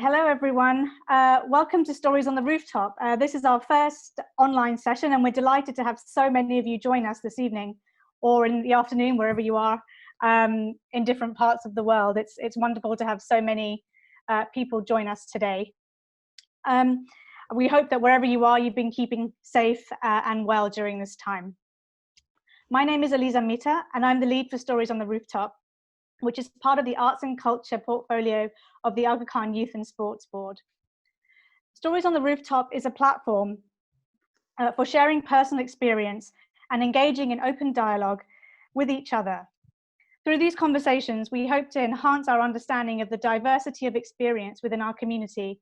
Hello everyone, welcome to Stories on the Rooftop. This is our first online session and we're delighted to have so many of you join us this evening or in the afternoon, wherever you are, in different parts of the world. It's wonderful to have so many people join us today. We hope that wherever you are, you've been keeping safe and well during this time. My name is Eliza Mita and I'm the lead for Stories on the Rooftop, which is part of the Arts and Culture portfolio of the Alykhan Youth and Sports Board. Stories on the Rooftop is a platform for sharing personal experience and engaging in open dialogue with each other. Through these conversations, we hope to enhance our understanding of the diversity of experience within our community,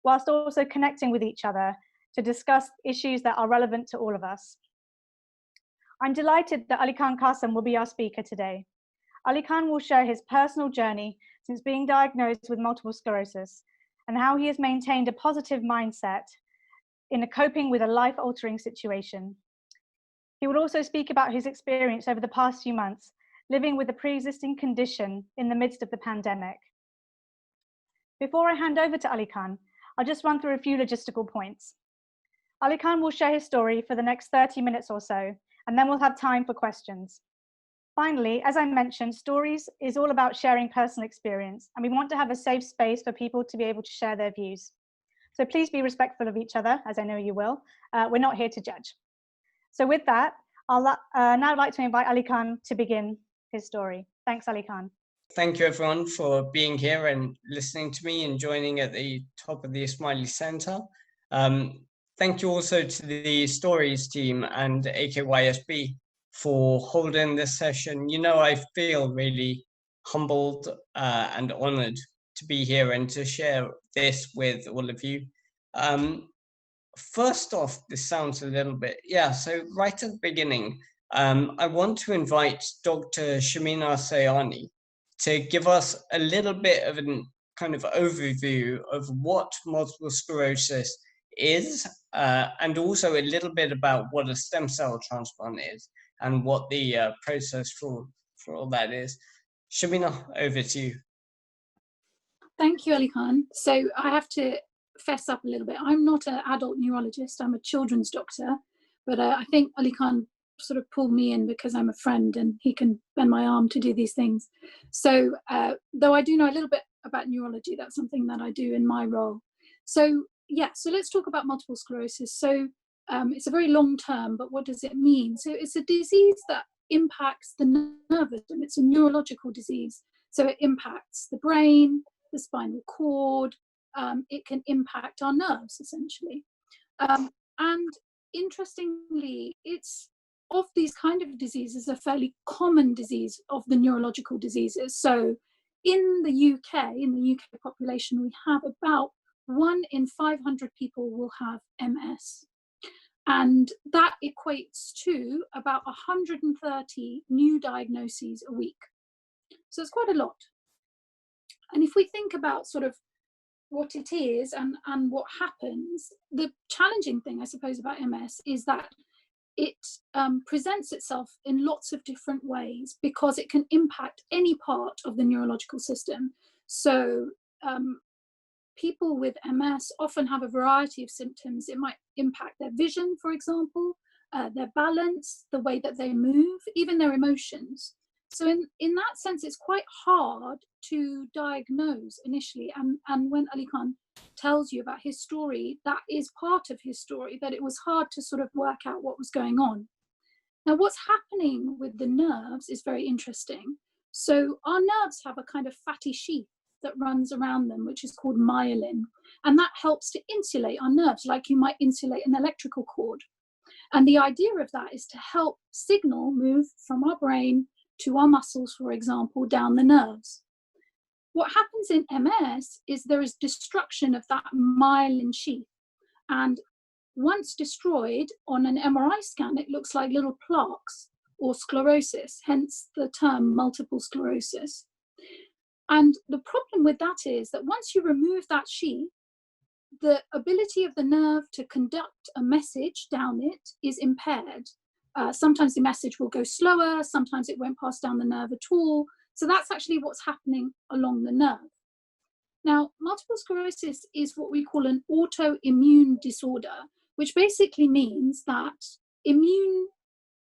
whilst also connecting with each other to discuss issues that are relevant to all of us. I'm delighted that Alykhan Kassam will be our speaker today. Alykhan will share his personal journey since being diagnosed with multiple sclerosis and how he has maintained a positive mindset in coping with a life-altering situation. He will also speak about his experience over the past few months, living with a pre-existing condition in the midst of the pandemic. Before I hand over to Alykhan, I'll just run through a few logistical points. Alykhan will share his story for the next 30 minutes or so, and then we'll have time for questions. Finally, as I mentioned, Stories is all about sharing personal experience, and we want to have a safe space for people to be able to share their views. So please be respectful of each other, as I know you will. We're not here to judge. So with that, I'll now like to invite Alykhan to begin his story. Thanks, Alykhan. Thank you, everyone, for being here and listening to me and joining at the top of the Ismaili Centre. Thank you also to the Stories team and AKYSB for holding this session. You know, I feel really humbled and honoured to be here and to share this with all of you. First off, this sounds a little bit, so right at the beginning, I want to invite Dr. Shamina Sayani to give us a little bit of a kind of overview of what multiple sclerosis is, and also a little bit about what a stem cell transplant is and what the process for all that is. Shamina, over to you. Thank you, Alykhan. So I have to fess up a little bit. I'm not an adult neurologist, I'm a children's doctor, but I think Alykhan sort of pulled me in because I'm a friend and he can bend my arm to do these things. So though I do know a little bit about neurology, that's something that I do in my role. So so let's talk about multiple sclerosis. So it's a very long term, but what does it mean? So it's a disease that impacts the nervous system. It's a neurological disease. So it impacts the brain, the spinal cord. It can impact our nerves, essentially. And interestingly, it's of these kind of diseases a fairly common disease of the neurological diseases. So in the UK population, we have about 1 in 500 people will have MS. And that equates to about 130 new diagnoses a week. So it's quite a lot. And if we think about sort of what it is and what happens, the challenging thing, I suppose, about MS is that it presents itself in lots of different ways because it can impact any part of the neurological system. So people with MS often have a variety of symptoms. It might impact their vision, for example, their balance, the way that they move, even their emotions. So in that sense, it's quite hard to diagnose initially. And when Alykhan tells you about his story, that is part of his story, that it was hard to sort of work out what was going on. Now, what's happening with the nerves is very interesting. So our nerves have a kind of fatty sheath that runs around them, which is called myelin. And that helps to insulate our nerves, like you might insulate an electrical cord. And the idea of that is to help signal move from our brain to our muscles, for example, down the nerves. What happens in MS is there is destruction of that myelin sheath. And once destroyed, on an MRI scan, it looks like little plaques or sclerosis, hence the term multiple sclerosis. And the problem with that is that once you remove that sheath, the ability of the nerve to conduct a message down it is impaired. Sometimes the message will go slower, sometimes it won't pass down the nerve at all. So that's actually what's happening along the nerve. Now, multiple sclerosis is what we call an autoimmune disorder, which basically means that immune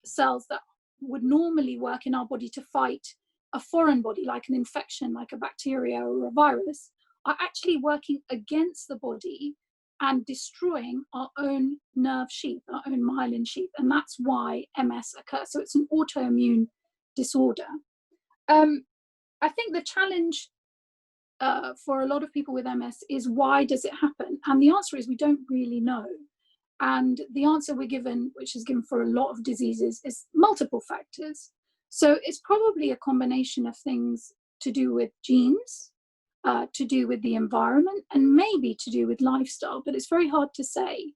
cells that would normally work in our body to fight a foreign body, like an infection, like a bacteria or a virus, are actually working against the body and destroying our own nerve sheath, our own myelin sheath. And that's why MS occurs. So it's an autoimmune disorder. I think the challenge for a lot of people with MS is, why does it happen? And the answer is, we don't really know. And the answer we're given, which is given for a lot of diseases, is multiple factors. So it's probably a combination of things to do with genes, to do with the environment, and maybe to do with lifestyle, but it's very hard to say.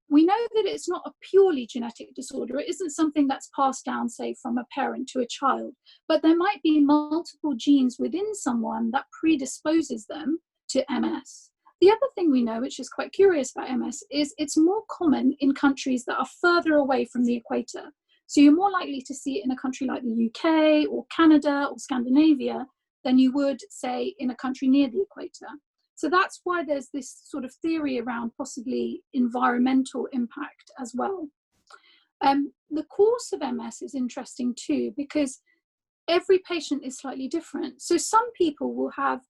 We know that it's not a purely genetic disorder. It isn't something that's passed down, say, from a parent to a child, but there might be multiple genes within someone that predisposes them to MS. The other thing we know, which is quite curious about MS, is it's more common in countries that are further away from the equator. So you're more likely to see it in a country like the UK or Canada or Scandinavia than you would, say, in a country near the equator. So that's why there's this sort of theory around possibly environmental impact as well. The course of MS is interesting too, because every patient is slightly different. So some people will have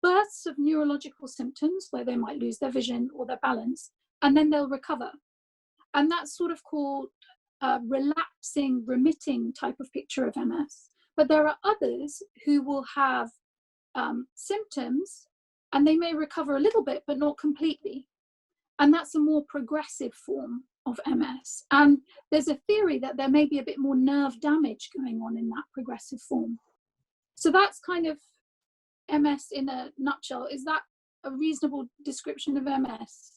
bursts of neurological symptoms where they might lose their vision or their balance, and then they'll recover. And that's sort of called a relapsing, remitting type of picture of MS. But there are others who will have symptoms, and they may recover a little bit, but not completely. And that's a more progressive form of MS. And there's a theory that there may be a bit more nerve damage going on in that progressive form. So that's kind of MS in a nutshell. Is that a reasonable description of MS,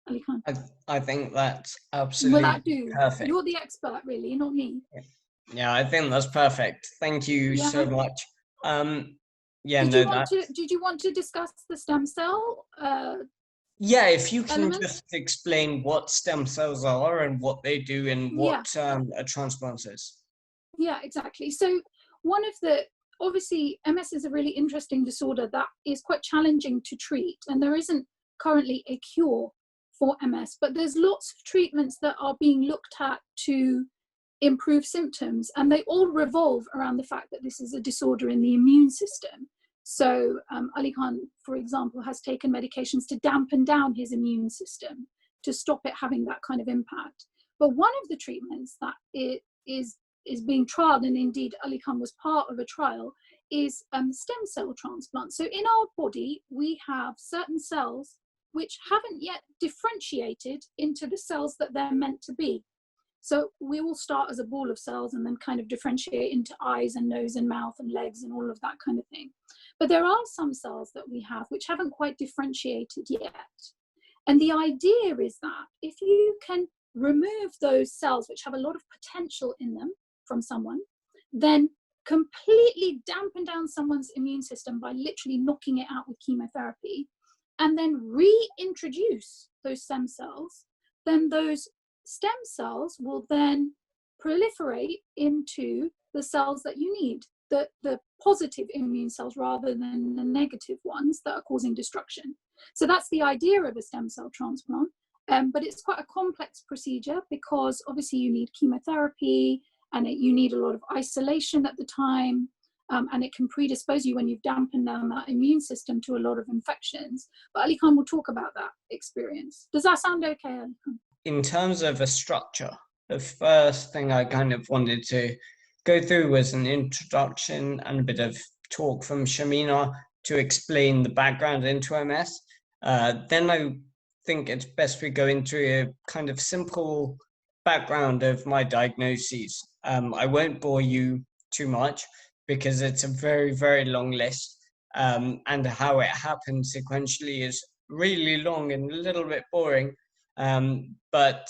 Alykhan? I think that's absolutely Will that do? perfect. You're the expert, really, not me. Yeah, I think that's perfect. Thank you so much. Did you want to discuss the stem cell? Yeah, if you can elements? just explain what stem cells are and what they do and what a transplant is. Yeah, exactly. So obviously MS is a really interesting disorder that is quite challenging to treat, and there isn't currently a cure for MS, but there's lots of treatments that are being looked at to improve symptoms, and they all revolve around the fact that this is a disorder in the immune system. So Alykhan, for example, has taken medications to dampen down his immune system to stop it having that kind of impact. But one of the treatments that is being trialed, and indeed Alykhan was part of a trial, is stem cell transplant. So in our body, we have certain cells which haven't yet differentiated into the cells that they're meant to be. So we all start as a ball of cells and then kind of differentiate into eyes and nose and mouth and legs and all of that kind of thing. But there are some cells that we have which haven't quite differentiated yet. And the idea is that if you can remove those cells which have a lot of potential in them from someone, then completely dampen down someone's immune system by literally knocking it out with chemotherapy, and then reintroduce those stem cells, then those stem cells will then proliferate into the cells that you need, the positive immune cells rather than the negative ones that are causing destruction. So that's the idea of a stem cell transplant. But it's quite a complex procedure because obviously you need chemotherapy and you need a lot of isolation at the time. And it can predispose you when you've dampened down that immune system to a lot of infections. But Alykhan will talk about that experience. Does that sound okay, Alykhan? In terms of a structure, the first thing I kind of wanted to go through was an introduction and a bit of talk from Shamina to explain the background into MS. Then I think it's best we go into a kind of simple background of my diagnoses. I won't bore you too much because it's a very, very long list, and how it happens sequentially is really long and a little bit boring. But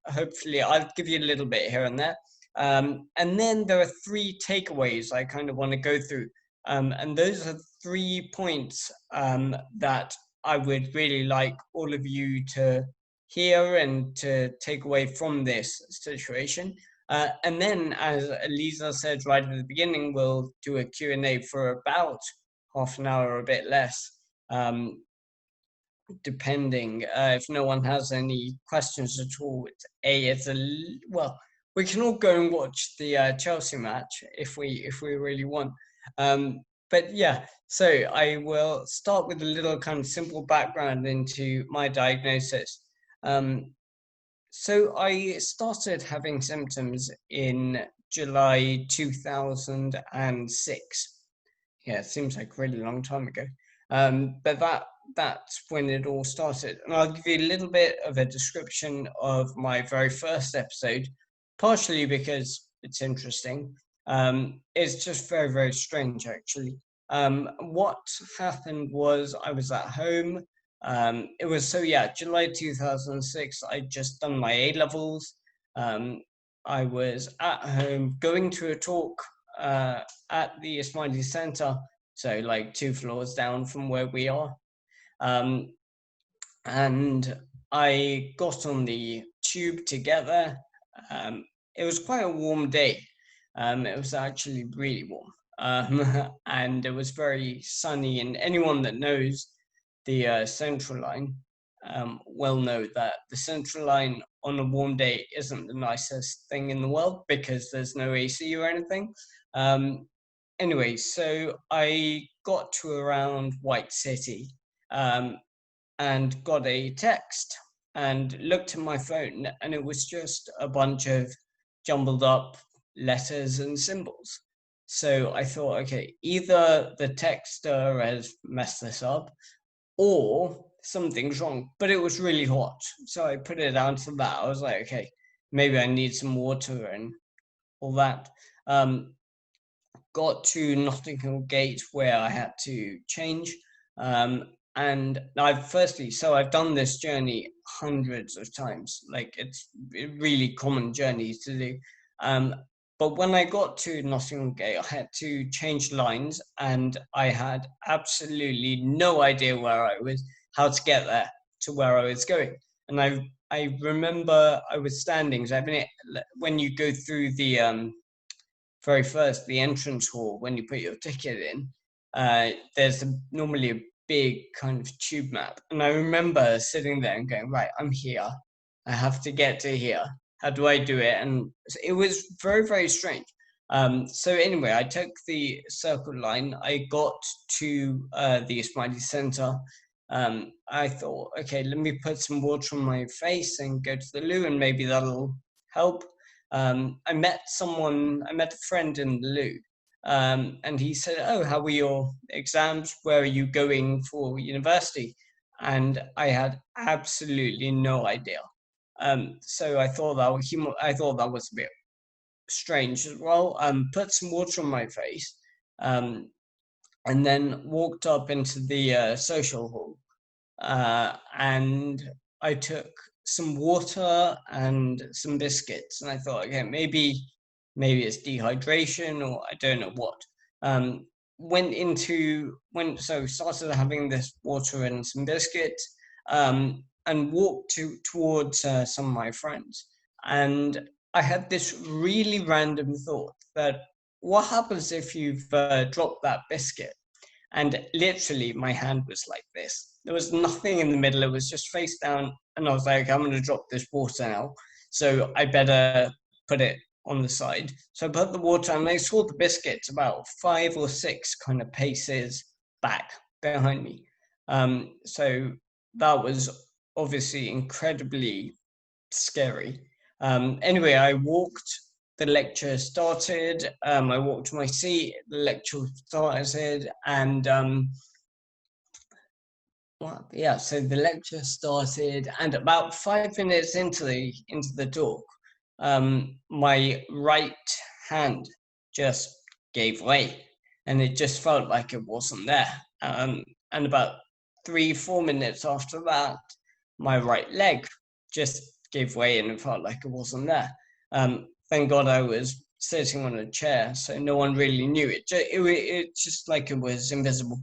hopefully I'll give you a little bit here and there. And then there are 3 takeaways I kind of want to go through. And those are 3 points that I would really like all of you to hear and to take away from this situation. And then, as Elisa said right at the beginning, we'll do a Q&A for about half an hour or a bit less. depending. If no one has any questions at all, well, we can all go and watch the Chelsea match if we really want. But yeah, so I will start with a little kind of simple background into my diagnosis. So I started having symptoms in July 2006. Yeah, it seems like a really long time ago. But that's when it all started. And I'll give you a little bit of a description of my very first episode, partially because it's interesting. It's just very, very strange, actually. What happened was I was at home. It was, July 2006. I'd just done my A-levels. I was at home going to a talk at the Ismaili Center, so like 2 floors down from where we are. And I got on the tube to get there. It was quite a warm day. It was actually really warm. And it was very sunny, and anyone that knows the Central Line will know that the Central Line on a warm day isn't the nicest thing in the world because there's no AC or anything. Anyway, so I got to around White City and got a text and looked at my phone, and it was just a bunch of jumbled up letters and symbols. So I thought, okay, either the texter has messed this up or something's wrong, but it was really hot. So I put it down to that. I was like, okay, maybe I need some water and all that. Got to Notting Hill Gate where I had to change. And I've done this journey hundreds of times. Like it's a really common journey to do. But when I got to Notting Hill Gate, I had to change lines, and I had absolutely no idea how to get there to where I was going. And I remember I was standing. So when you go through the the entrance hall, when you put your ticket in, there's normally a big kind of tube map. And I remember sitting there and going, right, I'm here. I have to get to here. How do I do it? And it was very, very strange. So anyway, I took the Circle line. I got to the Ismaili Center. I thought, okay, let me put some water on my face and go to the loo, and maybe that'll help. I met a friend in the loo, and he said, oh, how were your exams? Where are you going for university? And I had absolutely no idea. So I thought that was a bit strange as well. Put some water on my face, and then walked up into the social hall, and I took some water and some biscuits, and I thought, okay, maybe it's dehydration or I don't know what. Started having this water and some biscuits, and walked towards some of my friends, and I had this really random thought that what happens if you've dropped that biscuit? And literally my hand was like this. There was nothing in the middle. It was just face down. And I was like, I'm going to drop this water now. So I better put it on the side. So I put the water, and I saw the biscuits about 5 or 6 kind of paces back behind me. So that was obviously incredibly scary. Anyway, I walked. The lecture started. I walked to my seat. The lecture started, and so the lecture started, and about 5 minutes into the talk, my right hand just gave way, and it just felt like it wasn't there. And about 3-4 minutes after that, my right leg just gave way, and it felt like it wasn't there. Thank God I was sitting on a chair, so no one really knew it. It just like it was invisible.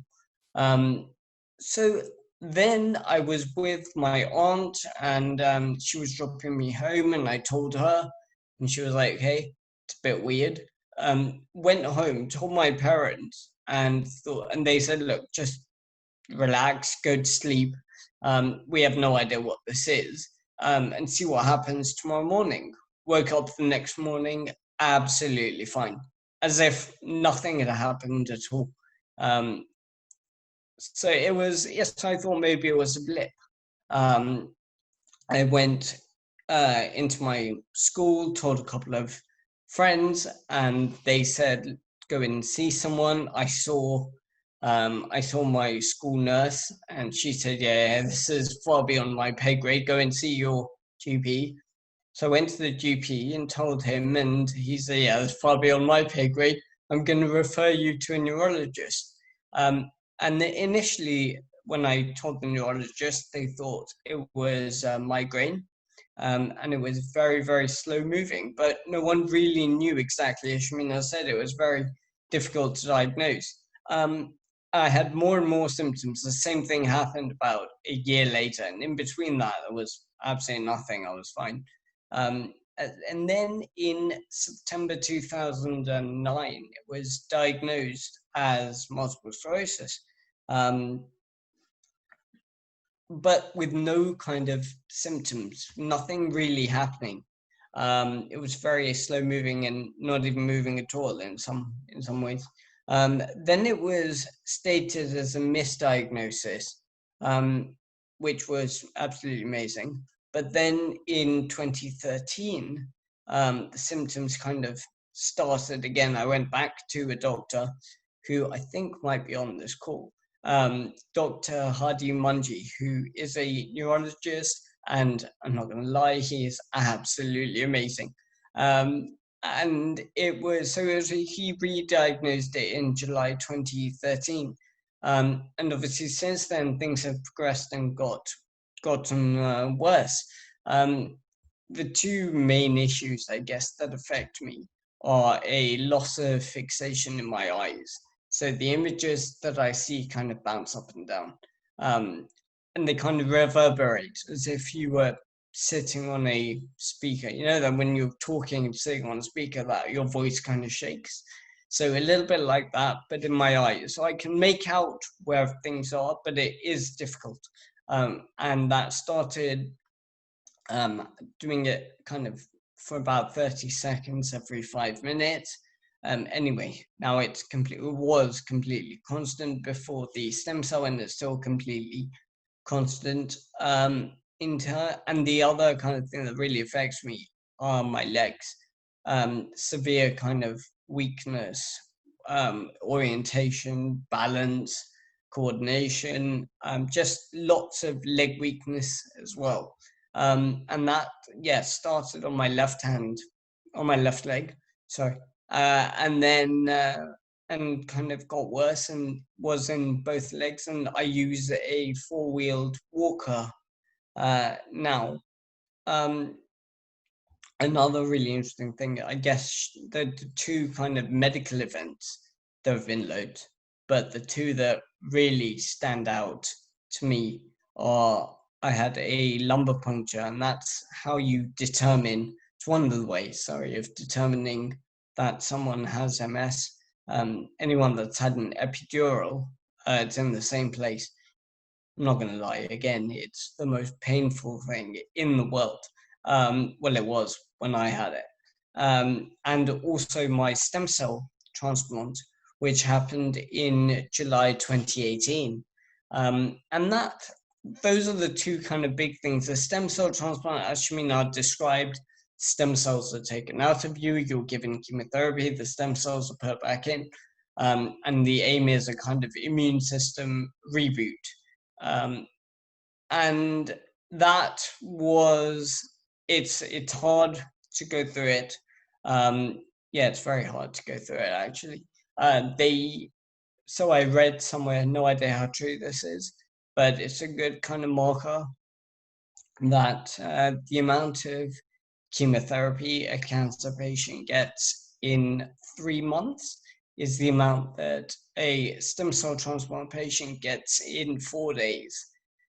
So then I was with my aunt, and she was dropping me home, and I told her, and she was like, hey, it's a bit weird. Went home, told my parents, and they said, look, just relax, go to sleep. We have no idea what this is, and see what happens tomorrow morning. Woke up the next morning, absolutely fine, as if nothing had happened at all. So it was, yes, I thought maybe it was a blip. I went into my school, told a couple of friends, and they said, go in and see someone. I saw my school nurse, and she said, yeah, this is far beyond my pay grade. Go and see your GP. So I went to the GP and told him, and he said, yeah, it's far beyond my pay grade. I'm going to refer you to a neurologist. And initially, when I told the neurologist, they thought it was migraine. And it was very, very slow moving, but no one really knew exactly. As Shamina said, it was very difficult to diagnose. I had more and more symptoms. The same thing happened about a year later, and in between that, there was absolutely nothing. I was fine. And then in September 2009, it was diagnosed as multiple sclerosis. But with no kind of symptoms, nothing really happening. It was very slow moving and not even moving at all in some ways. Then it was stated as a misdiagnosis, which was absolutely amazing. But then in 2013, the symptoms kind of started again. I went back to a doctor who I think might be on this call. Dr. Hadi Manji, who is a neurologist, and I'm not going to lie, he is absolutely amazing. And he re-diagnosed it in July 2013. And obviously since then, things have progressed and gotten worse. The two main issues, I guess, that affect me are a loss of fixation in my eyes. So the images that I see kind of bounce up and down, and they kind of reverberate as if you were sitting on a speaker. You know that when you're talking and sitting on a speaker, that your voice kind of shakes. So a little bit like that, but in my eyes. So I can make out where things are, but it is difficult. And that started doing it kind of for about 30 seconds every 5 minutes. Anyway, now it was completely constant before the stem cell, and it's still completely constant. And the other kind of thing that really affects me are my legs. Severe kind of weakness, orientation, balance, coordination, just lots of leg weakness as well. And that, started on my left leg, sorry. And then and kind of got worse and was in both legs, and I use a four-wheeled walker now. Another really interesting thing, I guess, the two kind of medical events, there have been loads, but the two that really stand out to me are, I had a lumbar puncture, and that's how you determine, it's one of the ways, of determining that someone has MS. Anyone that's had an epidural, it's in the same place. I'm not going to lie, again, it's the most painful thing in the world. Well, it was when I had it. And also my stem cell transplant, which happened in July 2018. And those are the two kind of big things. The stem cell transplant, as Shamina described, stem cells are taken out of you, you're given chemotherapy, the stem cells are put back in, and the aim is a kind of immune system reboot. And that was, it's hard to go through it. It's very hard to go through it, actually. So I read somewhere, no idea how true this is, but it's a good kind of marker that the amount of chemotherapy a cancer patient gets in 3 months is the amount that a stem cell transplant patient gets in 4 days.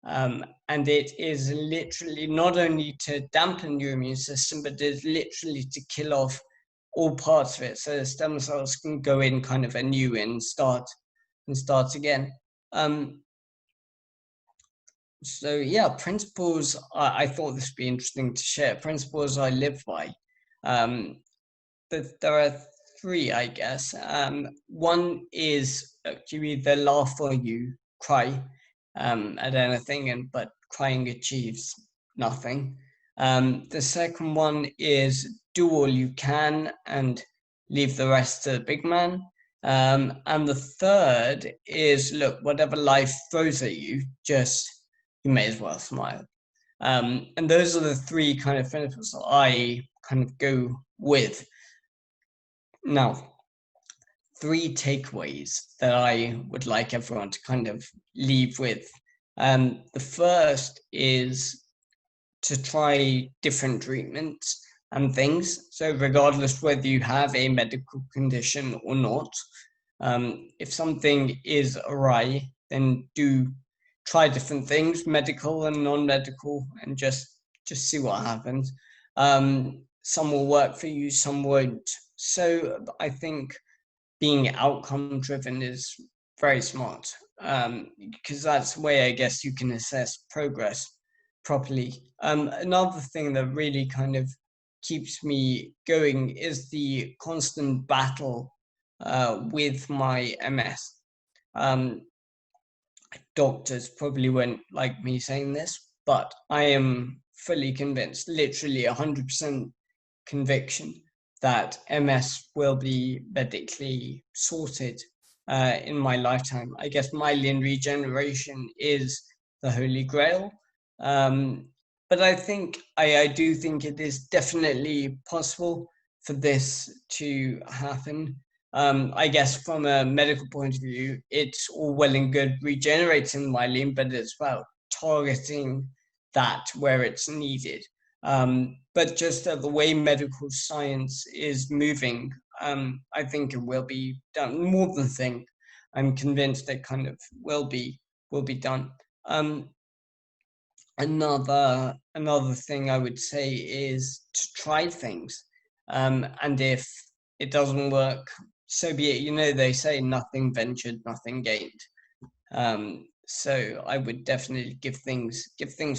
And it is literally not only to dampen your immune system, but it's literally to kill off all parts of it, so the stem cells can go in kind of anew and start again. So yeah, principles, I thought this would be interesting to share. Principles I live by. But there are three, I guess. One is you either laugh or you cry at anything, but crying achieves nothing. The second one is do all you can and leave the rest to the big man. And the third is look, whatever life throws at you, you may as well smile. And those are the three kind of principles that I kind of go with. Now, three takeaways that I would like everyone to kind of leave with. The first is to try different treatments and things. So regardless whether you have a medical condition or not, if something is awry, then do try different things, medical and non-medical, and just see what happens. Some will work for you, some won't. So I think being outcome driven is very smart, because that's the way I guess you can assess progress properly. Another thing that really kind of keeps me going is the constant battle with my MS. Doctors probably won't like me saying this, but I am fully convinced, literally 100% conviction, that MS will be medically sorted in my lifetime. I guess myelin regeneration is the holy grail. But I do think it is definitely possible for this to happen. I guess from a medical point of view, it's all well and good regenerating myelin, but it's about targeting that where it's needed. But just the way medical science is moving, I think it will be done. More than think, I'm convinced it kind of will be done. Another thing I would say is to try things, and if it doesn't work, so be it. You know, they say nothing ventured, nothing gained. So I would definitely give things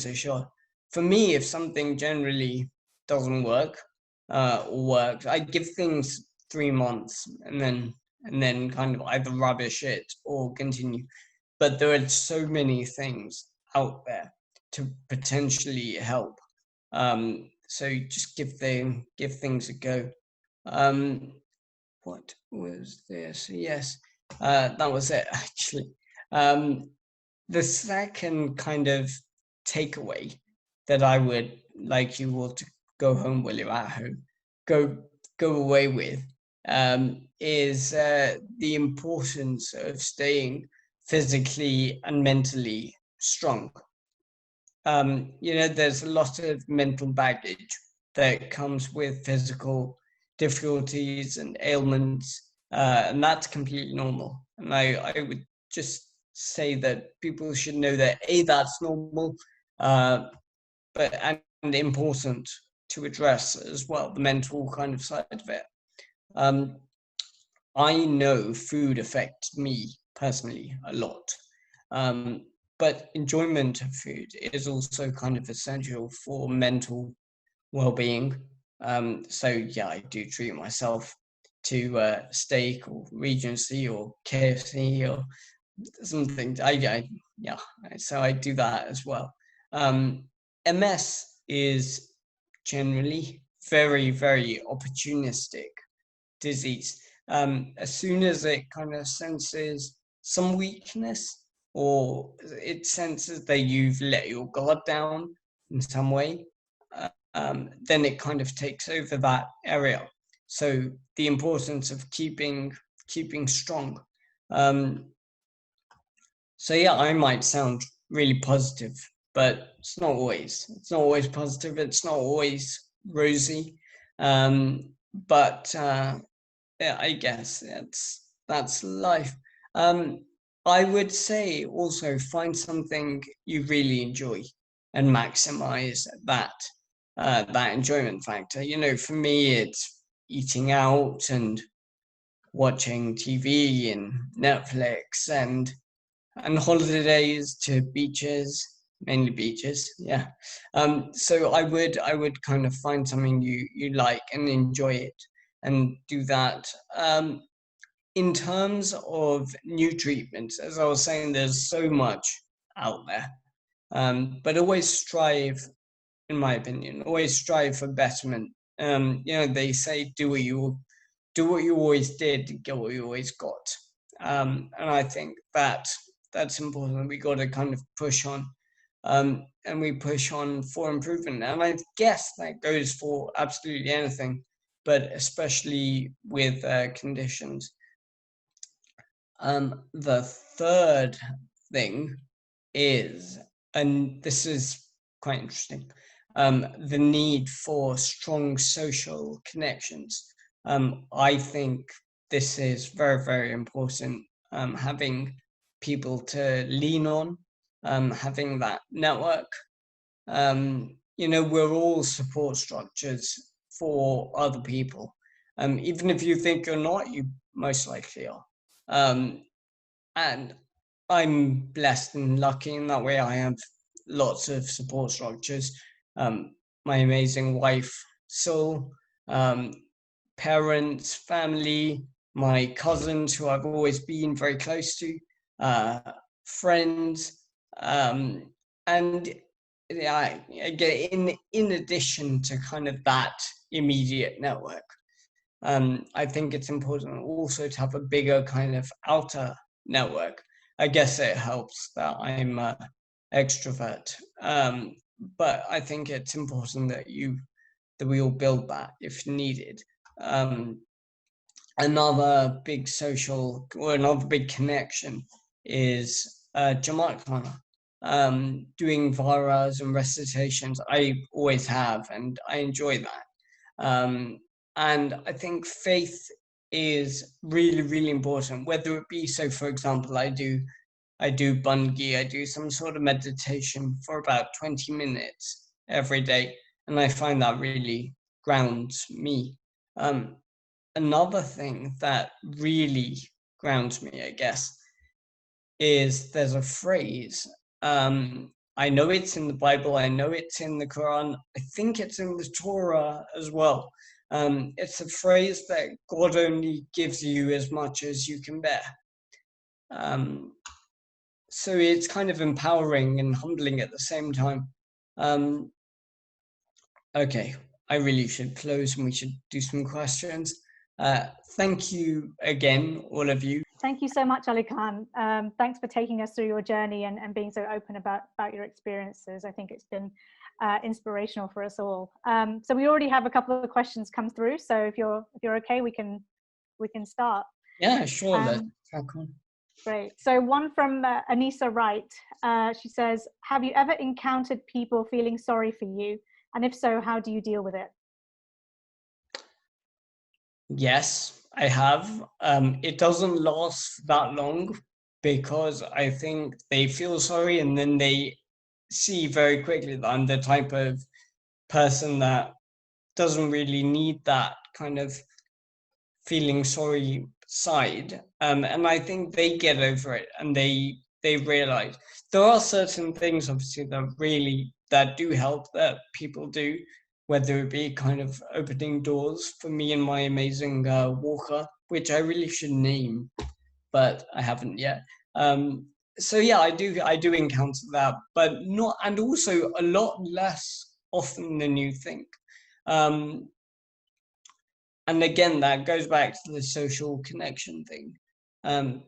a shot. For me, if something generally doesn't work or works, I give things 3 months and then kind of either rubbish it or continue. But there are so many things out there to potentially help. So just give things a go. What was this? Yes, that was it actually. The second kind of takeaway that I would like you all to go home while you're at home, go away with, is the importance of staying physically and mentally strong. There's a lot of mental baggage that comes with physical difficulties and ailments, and that's completely normal. And I would just say that people should know that that's normal, but and important to address as well, the mental kind of side of it. I know food affects me personally a lot, but enjoyment of food is also kind of essential for mental well-being. So yeah, I do treat myself to steak or Regency or KFC or something. So I do that as well. MS is generally very, very opportunistic disease. As soon as it kind of senses some weakness or it senses that you've let your guard down in some way, then it kind of takes over that area. So the importance of keeping strong. So yeah, I might sound really positive, but it's not always. It's not always positive. It's not always rosy. But yeah, I guess that's life. I would say also find something you really enjoy and maximize that enjoyment factor. For me, it's eating out and watching TV and Netflix and holidays to beaches mainly beaches. Yeah. So I would kind of find something you like and enjoy it and do that. In terms of new treatments, as I was saying, there's so much out there. But always strive, in my opinion, always strive for betterment. They say do what you always did, get what you always got. And I think that's important. We got to kind of push on, and we push on for improvement. And I guess that goes for absolutely anything, but especially with conditions. The third thing is, and this is quite interesting, the need for strong social connections. I think this is very, very important, having people to lean on, having that network. We're all support structures for other people. Even if you think you're not, you most likely are. And I'm blessed and lucky in that way. I have lots of support structures. My amazing wife, Sol, parents, family, my cousins who I've always been very close to, friends, and yeah, again, in addition to kind of that immediate network, I think it's important also to have a bigger kind of outer network. I guess it helps that I'm an extrovert, but I think it's important that we all build that if needed. Another big social or another big connection is Jamaat Khana. Doing varas and recitations, I always have, and I enjoy that. And I think faith is really, really important, whether it be, so for example, I do Bungi, I do some sort of meditation for about 20 minutes every day, and I find that really grounds me. Another thing that really grounds me, I guess, is there's a phrase. I know it's in the Bible, I know it's in the Quran, I think it's in the Torah as well. It's a phrase that God only gives you as much as you can bear. So it's kind of empowering and humbling at the same time. Okay, I really should close and we should do some questions. Thank you again, all of you. Thank you so much, Alykhan. Thanks for taking us through your journey and being so open about your experiences. I think it's been inspirational for us all. So we already have a couple of questions come through. So if you're okay, we can start. Yeah, sure. Let's crack on. Great. So one from Anissa Wright. She says, "Have you ever encountered people feeling sorry for you? And if so, how do you deal with it?" Yes, I have. It doesn't last that long because I think they feel sorry and then they see very quickly that I'm the type of person that doesn't really need that kind of feeling sorry side. And I think they get over it and they realize there are certain things obviously that do help, that people do, whether it be kind of opening doors for me and my amazing walker, which I really should name, but I haven't yet. So yeah, I do encounter that, but not, and also a lot less often than you think. And again, that goes back to the social connection thing.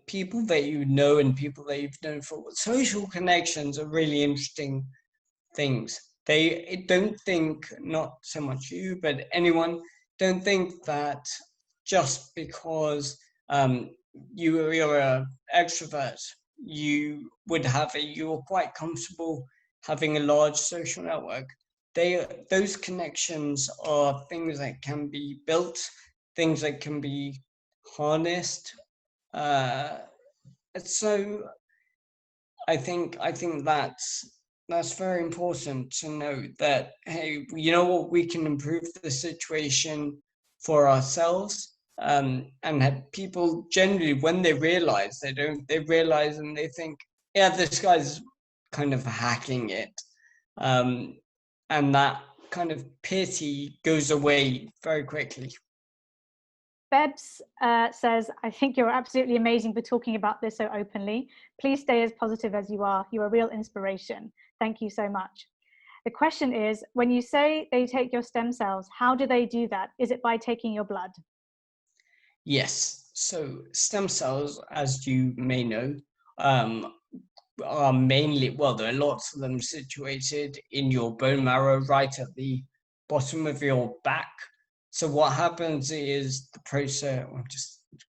People that you know and people that you've known for social connections are really interesting things. They don't think, not so much you, but anyone, don't think that just because you're an extrovert, you're quite comfortable having a large social network. Those connections are things that can be built, things that can be harnessed. So I think that's very important to know that, hey, you know what, we can improve the situation for ourselves. And have people generally, when they realize, they realize and they think, yeah, this guy's kind of hacking it. And that kind of pity goes away very quickly. Bebs says, I think you're absolutely amazing for talking about this so openly. Please stay as positive as you are. You're a real inspiration. Thank you so much. The question is, when you say they take your stem cells, how do they do that? Is it by taking your blood? Yes. So stem cells, as you may know, are mainly, well, there are lots of them situated in your bone marrow right at the bottom of your back. So what happens is the process,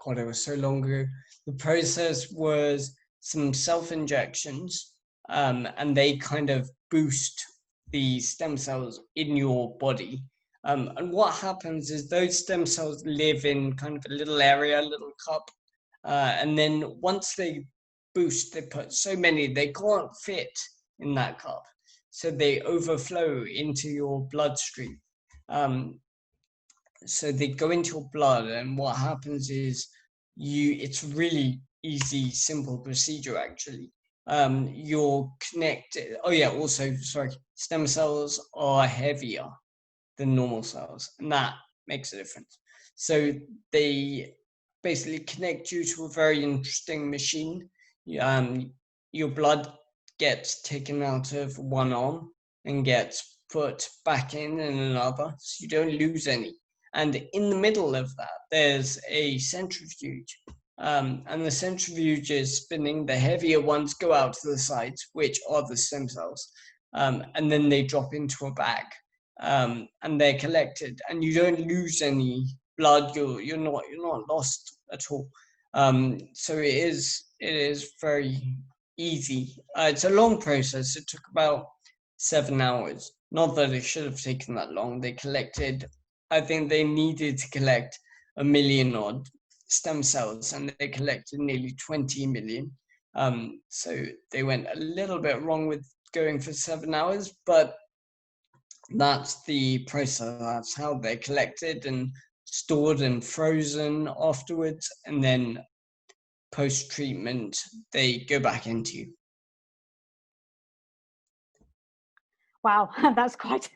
God, it was so long ago. The process was some self-injections, and they kind of boost the stem cells in your body. And what happens is those stem cells live in kind of a little area, a little cup. And then once they boost, they put so many, they can't fit in that cup. So they overflow into your bloodstream. So they go into your blood, and what happens is it's really easy, simple procedure actually. You're connected. Oh yeah, also, sorry, stem cells are heavier than normal cells, and that makes a difference. So they basically connect you to a very interesting machine. Your blood gets taken out of one arm and gets put back in another, so you don't lose any. And in the middle of that, there's a centrifuge. And the centrifuge is spinning. The heavier ones go out to the sides, which are the stem cells. And then they drop into a bag. And they're collected, and you don't lose any blood. You're not lost at all. So it is very easy. It's a long process. It took about 7 hours. Not that it should have taken that long. They collected, I think they needed to collect 1 million odd stem cells, and they collected nearly 20 million. So they went a little bit wrong with going for 7 hours, but that's the process. That's how they're collected and stored and frozen afterwards, and then post-treatment they go back into you. Wow, that's quite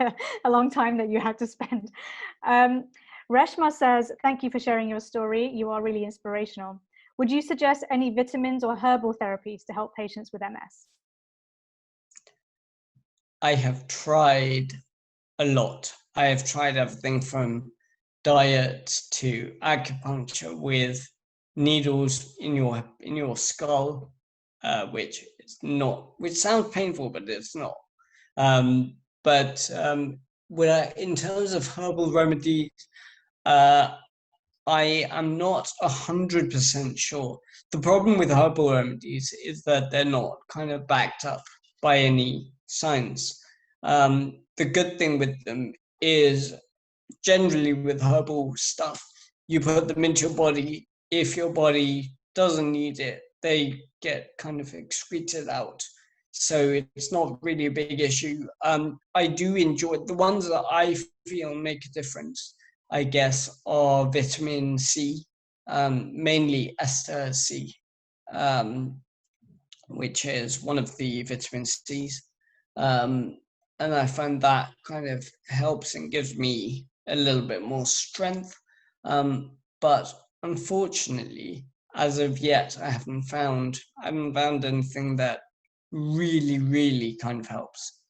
a long time that you had to spend. Reshma says, thank you for sharing your story. You are really inspirational. Would you suggest any vitamins or herbal therapies to help patients with MS? I have tried a lot. I have tried everything from diet to acupuncture with needles in your skull, which sounds painful, but it's not. In terms of herbal remedies, I am not 100% sure. The problem with herbal remedies is that they're not kind of backed up by any science. The good thing with them is generally with herbal stuff, you put them into your body. If your body doesn't need it, they get kind of excreted out. So it's not really a big issue. I do enjoy the ones that I feel make a difference, I guess, are vitamin C, mainly ester C, which is one of the vitamin C's. And I find that kind of helps and gives me a little bit more strength. But unfortunately, as of yet, I haven't found anything that really, really kind of helps.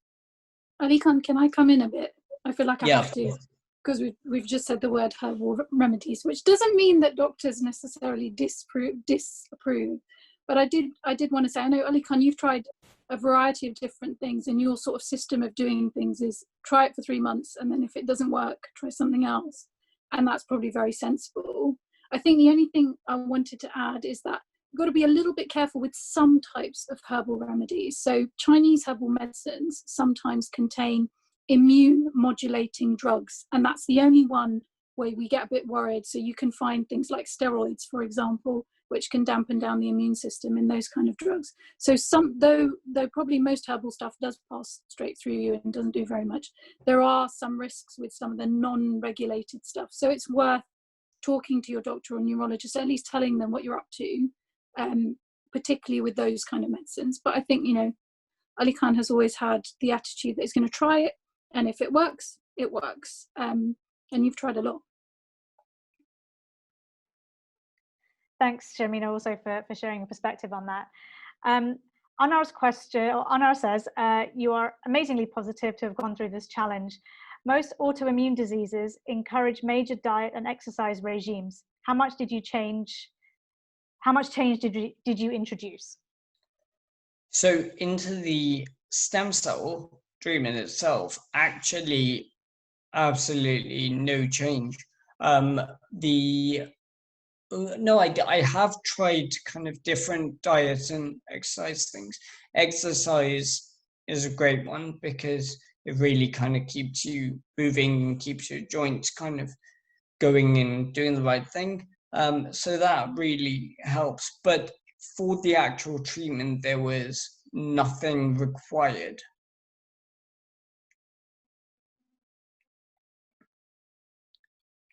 Alykhan, can I come in a bit? I feel like I have to, because we've just said the word herbal remedies, which doesn't mean that doctors necessarily disapprove. But I did want to say, I know, Alykhan, you've tried a variety of different things, and your sort of system of doing things is try it for 3 months, and then if it doesn't work, try something else. And that's probably very sensible. I think the only thing I wanted to add is that you've got to be a little bit careful with some types of herbal remedies. So Chinese herbal medicines sometimes contain immune modulating drugs, and that's the only one where we get a bit worried. So you can find things like steroids, for example, which can dampen down the immune system in those kind of drugs. So though probably most herbal stuff does pass straight through you and doesn't do very much, there are some risks with some of the non-regulated stuff. So it's worth talking to your doctor or neurologist, at least telling them what you're up to, particularly with those kind of medicines. But I think, Alykhan has always had the attitude that he's going to try it, and if it works, it works. And you've tried a lot. Thanks, Shamina, also for sharing your perspective on that. Anar's question, or Anar says, you are amazingly positive to have gone through this challenge. Most autoimmune diseases encourage major diet and exercise regimes. How much did you change? How much change did you introduce? So into the stem cell treatment itself, actually, absolutely no change. No, I have tried kind of different diets and exercise things. Exercise is a great one because it really kind of keeps you moving and keeps your joints kind of going and doing the right thing. So that really helps. But for the actual treatment, there was nothing required.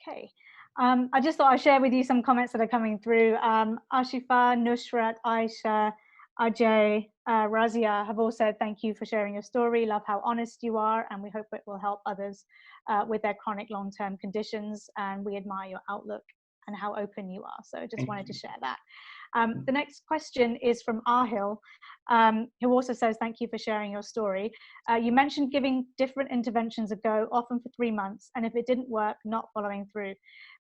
Okay. I just thought I'd share with you some comments that are coming through. Ashifa, Nusrat, Aisha, Ajay, Razia have all said thank you for sharing your story. Love how honest you are, and we hope it will help others with their chronic long-term conditions. And we admire your outlook and how open you are. So I just wanted to share that. The next question is from Ahil, who also says, thank you for sharing your story. You mentioned giving different interventions a go, often for 3 months, and if it didn't work, not following through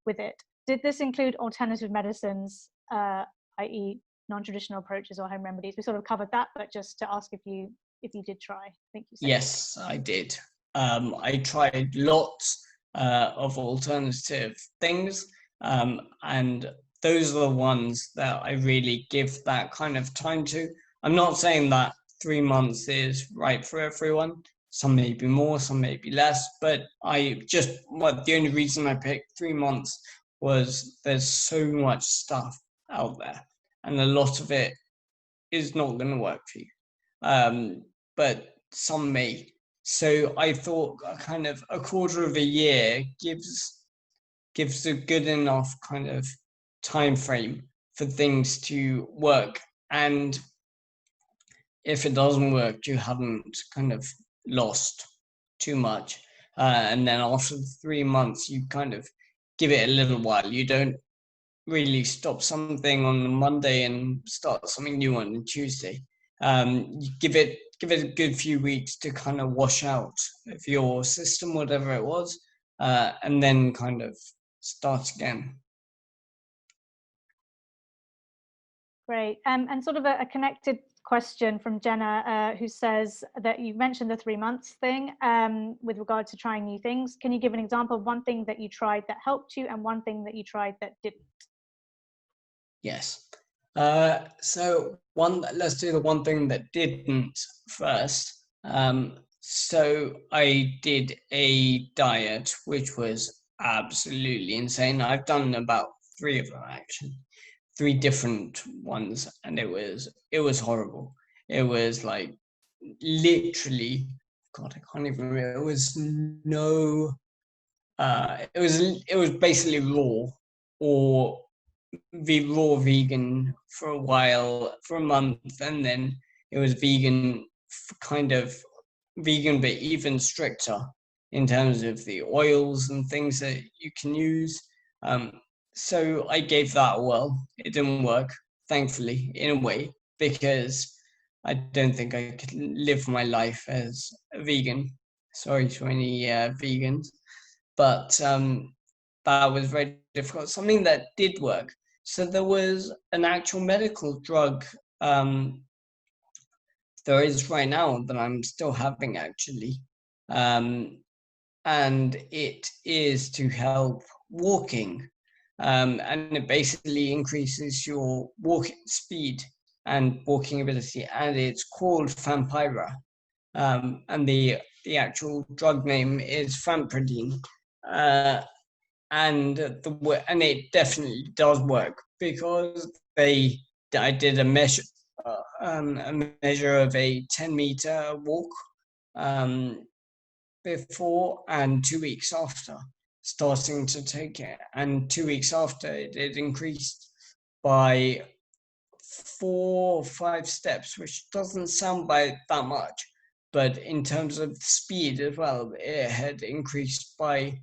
with it. Did this include alternative medicines, i.e. non-traditional approaches or home remedies? We sort of covered that, but just to ask if you did try. I think you said. Yes, I did. I tried lots of alternative things, and those are the ones that I really give that kind of time to. I'm not saying that 3 months is right for everyone. Some may be more, some may be less, but the only reason I picked 3 months was there's so much stuff out there, and a lot of it is not going to work for you. But some may. So I thought kind of a quarter of a year gives a good enough kind of time frame for things to work. And if it doesn't work, you haven't kind of lost too much. And then after 3 months, you kind of give it a little while. You don't really stop something on Monday and start something new on Tuesday. You give it a good few weeks to kind of wash out of your system, whatever it was, and then kind of start again. Great. And sort of a connected question from Jenna, who says that you mentioned the 3 months thing with regard to trying new things. Can you give an example of one thing that you tried that helped you and one thing that you tried that didn't? Yes. So let's do the one thing that didn't first. So I did a diet which was absolutely insane. I've done about 3 of them actually, 3 different ones, and it was horrible. It was like literally, God, I can't even remember. It was it was basically raw, or the raw vegan for a while, for a month, and then it was vegan, kind of vegan, but even stricter in terms of the oils and things that you can use. So I gave that a whirl. It didn't work, thankfully, in a way, because I don't think I could live my life as a vegan. Sorry to any vegans, but that was very difficult. Something that did work. So there was an actual medical drug there is right now that I'm still having actually. And it is to help walking. And it basically increases your walking speed and walking ability. And it's called Vampira. And the actual drug name is Fampradine. And it definitely does work, because I did a measure of a 10-meter walk before and 2 weeks after starting to take it, and 2 weeks after it increased by 4 or 5 steps, which doesn't sound by that much, but in terms of speed as well, it had increased by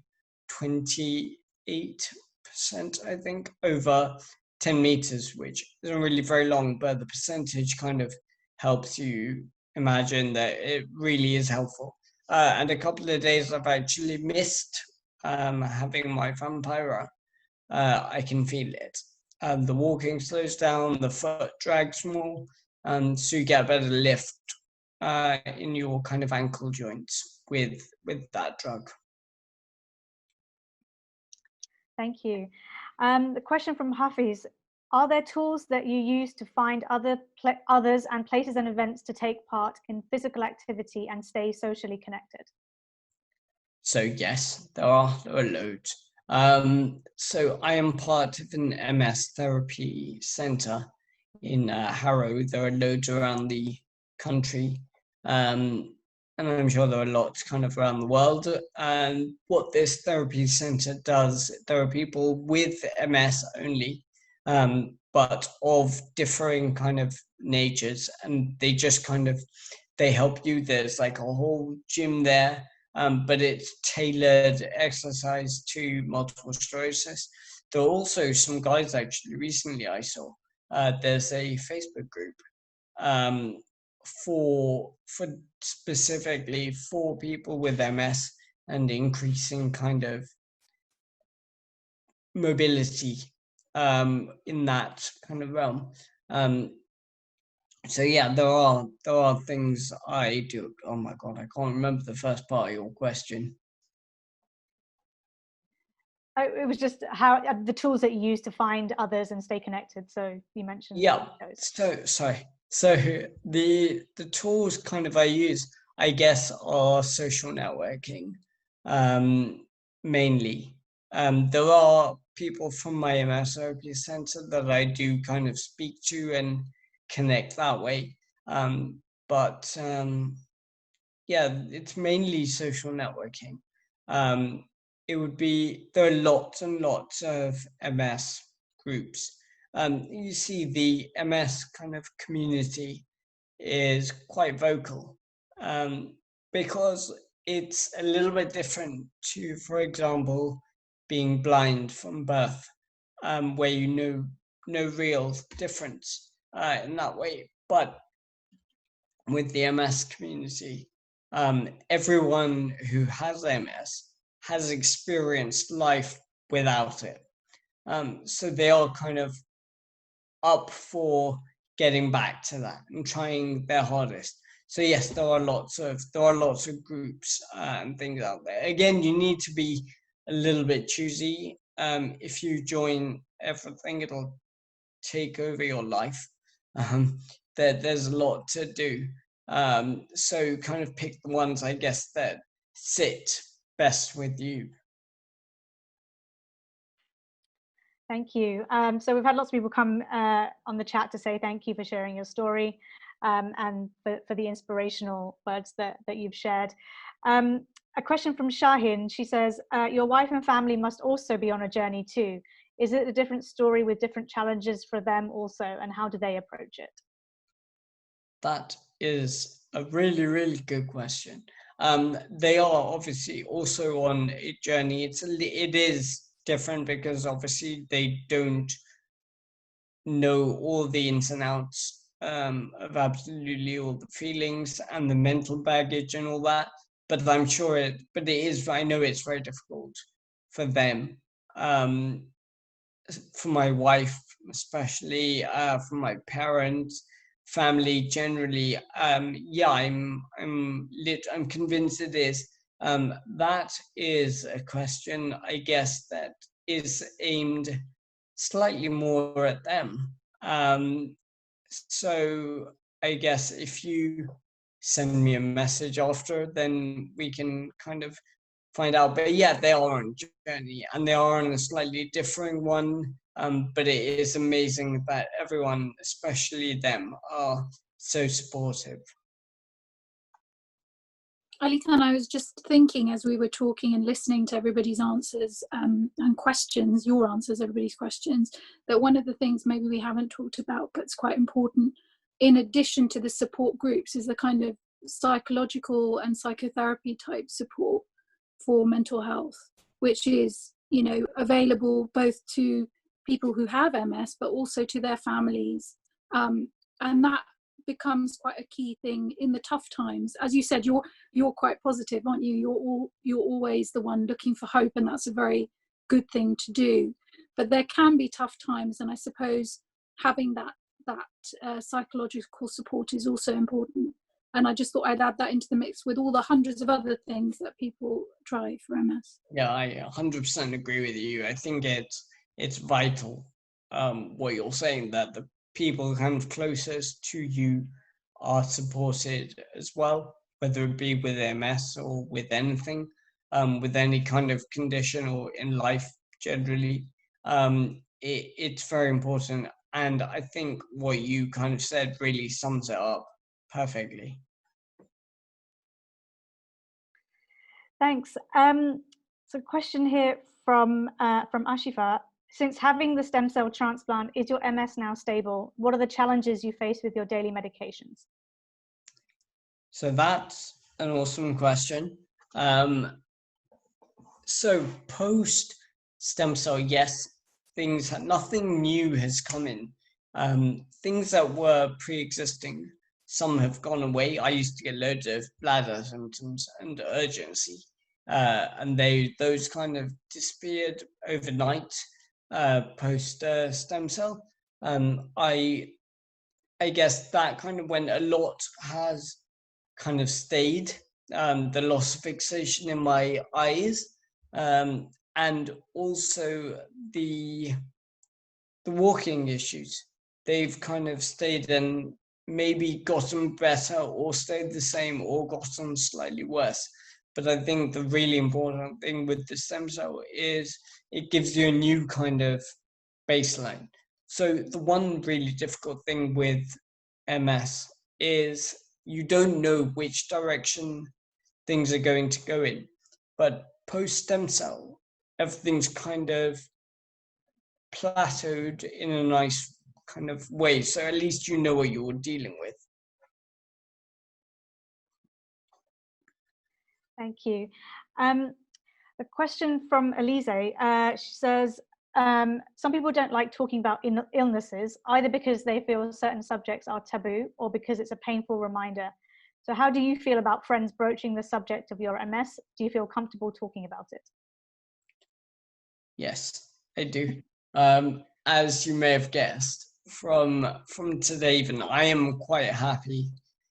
28%, I think, over 10 meters, which isn't really very long, but the percentage kind of helps you imagine that it really is helpful. And a couple of days I've actually missed having my vampira. I can feel it. The walking slows down, the foot drags more, so you get a better lift in your kind of ankle joints with that drug. Thank you. The question from Hafiz: are there tools that you use to find others and places and events to take part in physical activity and stay socially connected? So yes, there are loads. So I am part of an MS therapy center in Harrow. There are loads around the country, and I'm sure there are lots kind of around the world. And what this therapy center does, there are people with MS only, but of differing kind of natures, and they just kind of, they help you. There's like a whole gym there. But it's tailored exercise to multiple sclerosis. There are also some guys actually recently I saw. There's a Facebook group for specifically for people with MS and increasing kind of mobility in that kind of realm. So yeah, there are things I do. Oh my god, I can't remember the first part of your question. Oh, it was just how the tools that you use to find others and stay connected. So you mentioned those. So the tools kind of I use, I guess, are social networking, mainly. There are people from my MS therapy center that I do kind of speak to and connect that way. But yeah, it's mainly social networking. It would be, there are lots and lots of MS groups. You see the MS kind of community is quite vocal, because it's a little bit different to, for example, being blind from birth, where you know no real difference in that way. But with the MS community, everyone who has MS has experienced life without it. So they are kind of up for getting back to that and trying their hardest. So yes, there are lots of groups and things out there. Again, you need to be a little bit choosy. If you join everything, it'll take over your life. There's a lot to do. So kind of pick the ones, I guess, that sit best with you. Thank you. So we've had lots of people come on the chat to say thank you for sharing your story, and for the inspirational words that you've shared. A question from Shahin. She says, your wife and family must also be on a journey too. Is it a different story with different challenges for them also, and how do they approach it? That is a really, really good question. They are obviously also on a journey. It is different because obviously they don't know all the ins and outs of absolutely all the feelings and the mental baggage and all that. But I'm sure I know it's very difficult for them. For my wife, especially, for my parents, family generally. Yeah, I'm convinced it is. That is a question, I guess, that is aimed slightly more at them. So I guess if you send me a message after, then we can kind of find out. But yeah, they are on a journey and they are on a slightly differing one. But it is amazing that everyone, especially them, are so supportive. Alykhan, I was just thinking as we were talking and listening to everybody's answers and questions, your answers, everybody's questions, that one of the things maybe we haven't talked about, but it's quite important, in addition to the support groups, is the kind of psychological and psychotherapy type support for mental health, which is, you know, available both to people who have MS, but also to their families. And that becomes quite a key thing in the tough times. As you said, you're quite positive, aren't you? You're always the one looking for hope, and that's a very good thing to do. But there can be tough times, and I suppose having that psychological support is also important. And I just thought I'd add that into the mix with all the hundreds of other things that people try for MS. Yeah, I 100% agree with you. I think it's vital what you're saying, that the people kind of closest to you are supported as well, whether it be with MS or with anything, with any kind of condition or in life generally. It's very important. And I think what you kind of said really sums it up perfectly. Thanks. So, question here from Ashifa. Since having the stem cell transplant, is your MS now stable? What are the challenges you face with your daily medications? So that's an awesome question. So post stem cell, yes, nothing new has come in. Things that were pre-existing, some have gone away. I used to get loads of bladder symptoms and urgency, and those kind of disappeared overnight post stem cell. I guess that kind of when a lot has kind of stayed, the loss of fixation in my eyes, and also the walking issues. They've kind of stayed and maybe gotten better or stayed the same or gotten slightly worse. But I think the really important thing with the stem cell is it gives you a new kind of baseline. So the one really difficult thing with MS is you don't know which direction things are going to go in. But post stem cell, everything's kind of plateaued in a nice kind of way. So at least you know what you're dealing with. Thank you. A question from Elise. She says, some people don't like talking about illnesses, either because they feel certain subjects are taboo or because it's a painful reminder. So how do you feel about friends broaching the subject of your MS? Do you feel comfortable talking about it? Yes, I do. As you may have guessed from today even, I am quite happy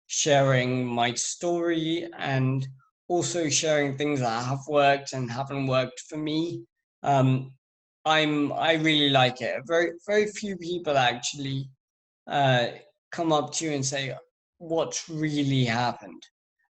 sharing my story and also sharing things that have worked and haven't worked for me. I really like it. Very few people actually come up to you and say what's really happened,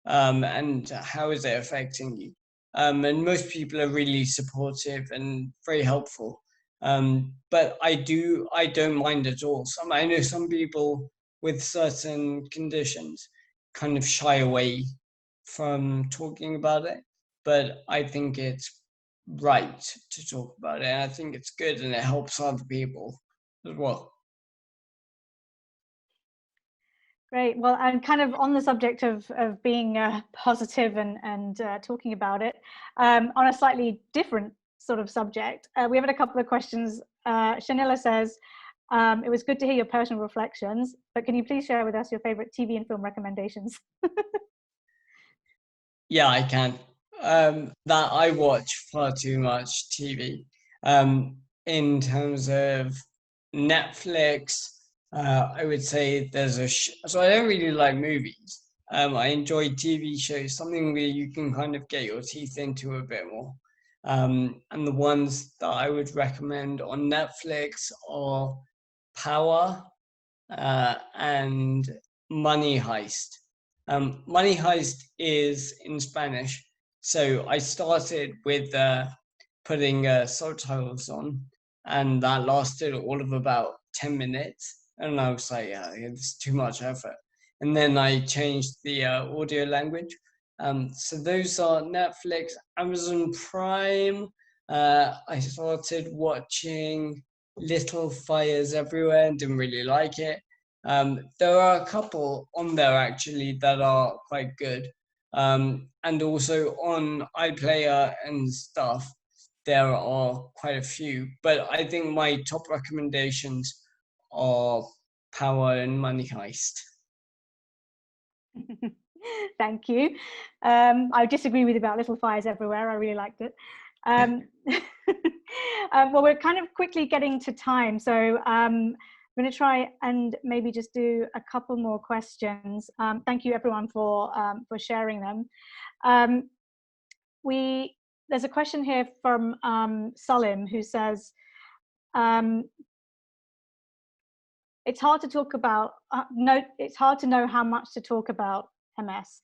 and how is it affecting you. And most people are really supportive and very helpful. But I don't mind at all. I know some people with certain conditions kind of shy away from talking about it, but I think it's right to talk about it. And I think it's good and it helps other people as well. Great. Well, and kind of on the subject of being positive and talking about it, on a slightly different sort of subject, we have had a couple of questions. Shanila says, it was good to hear your personal reflections, but can you please share with us your favorite TV and film recommendations? Yeah, I can. That I watch far too much TV. In terms of Netflix, I would say there's so I don't really like movies. I enjoy TV shows, something where you can kind of get your teeth into a bit more. And the ones that I would recommend on Netflix are Power and Money Heist. Money Heist is in Spanish, so I started with putting subtitles on, and that lasted all of about 10 minutes. And I was like, yeah, it's too much effort. And then I changed the audio language. So those are Netflix, Amazon Prime. I started watching Little Fires Everywhere and didn't really like it. There are a couple on there actually that are quite good. And also on iPlayer and stuff, there are quite a few. But I think my top recommendations are Power and Money Heist. Thank you. I disagree with you about Little Fires Everywhere. I really liked it. Well, we're kind of quickly getting to time, so I'm going to try and maybe just do a couple more questions. Thank you, everyone, for sharing them. There's a question here from Salim, who says, it's hard to talk about, it's hard to know how much to talk about MS.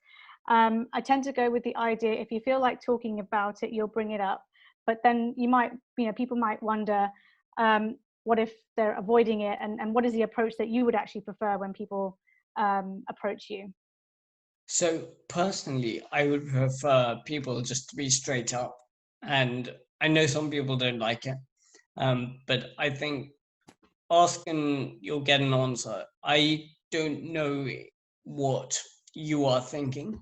I tend to go with the idea, if you feel like talking about it, you'll bring it up. But then you might, people might wonder, what if they're avoiding it? And what is the approach that you would actually prefer when people approach you? So personally, I would prefer people just to be straight up. And I know some people don't like it, but I think ask and you'll get an answer. I don't know what you are thinking.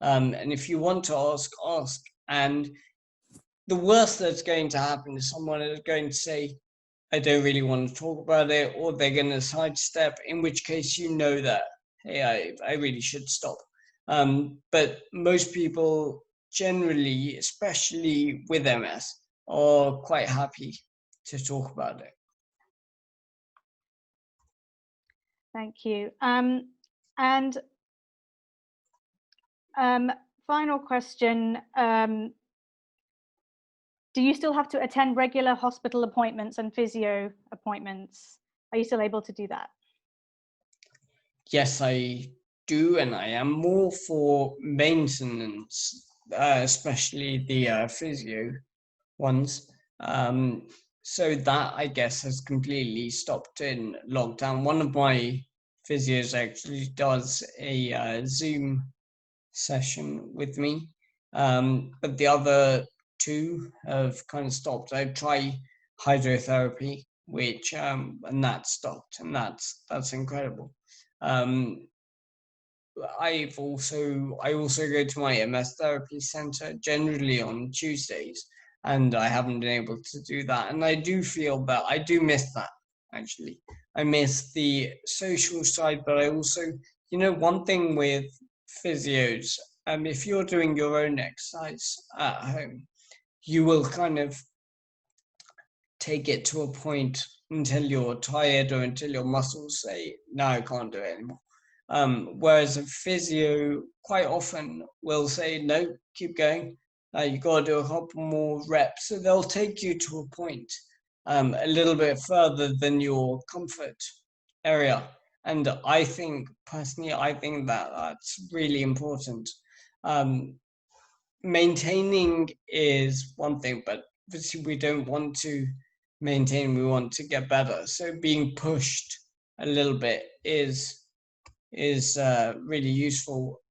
And if you want to ask, ask. And the worst that's going to happen is someone is going to say, I don't really want to talk about it, or they're going to sidestep, in which case you know that, hey, I really should stop. But most people generally, especially with MS, are quite happy to talk about it. Thank you. And final question, do you still have to attend regular hospital appointments and physio appointments? Are you still able to do that? Yes, I do, and I am more for maintenance, especially the physio ones. So that, I guess, has completely stopped in lockdown. One of my physios actually does a Zoom session with me, but the other two have kind of stopped. I try hydrotherapy, which and that stopped, and that's incredible. I also go to my MS therapy center generally on Tuesdays, and I haven't been able to do that. And I do feel that I do miss that, actually. I miss the social side, but I also, one thing with physios, if you're doing your own exercise at home, you will kind of take it to a point until you're tired or until your muscles say, no, I can't do it anymore. Whereas a physio quite often will say, no, keep going. You got to do a couple more reps. So they'll take you to a point a little bit further than your comfort area. And I think, personally, that that's really important. Maintaining is one thing, but obviously we don't want to maintain, we want to get better. So being pushed a little bit is really useful.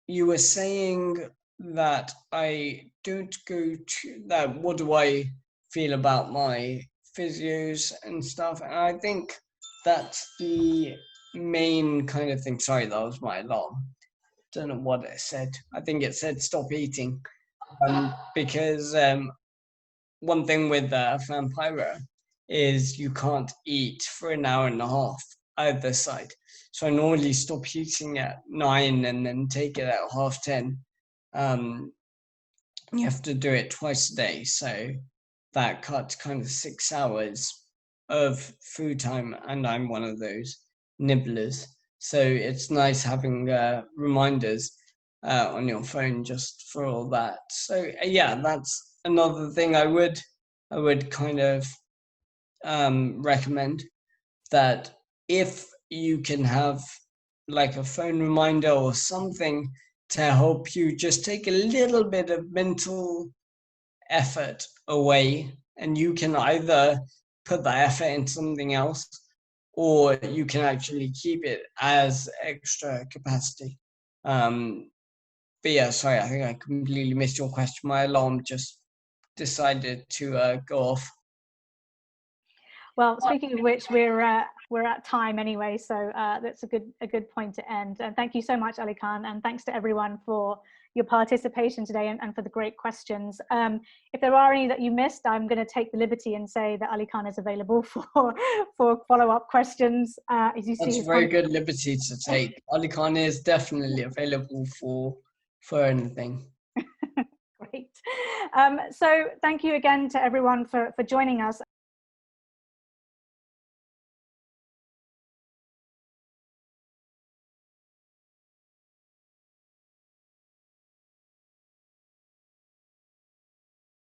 You were saying that I don't go to that. What do I feel about my physios and stuff? And I think that's the main kind of thing. Sorry, that was my alarm. Don't know what it said. I think it said stop eating, because one thing with Vampiro is you can't eat for an hour and a half either side. So I normally stop eating at 9 and then take it at 10:30. You have to do it twice a day, so that cuts kind of 6 hours of food time, and I'm one of those nibblers. So it's nice having reminders on your phone just for all that. So yeah, that's another thing I would kind of recommend, that if you can have like a phone reminder or something to help you just take a little bit of mental effort away, and you can either put that effort into something else, or you can actually keep it as extra capacity. yeah, sorry, I think I completely missed your question. My alarm just decided to go off. Well, speaking of which, we're at time anyway, so that's a good point to end. And thank you so much, Alykhan, and thanks to everyone for your participation today and for the great questions. If there are any that you missed, I'm going to take the liberty and say that Alykhan is available for follow-up questions. As you see, That's a very good liberty to take. Alykhan is definitely available for anything. Great. So thank you again to everyone for joining us.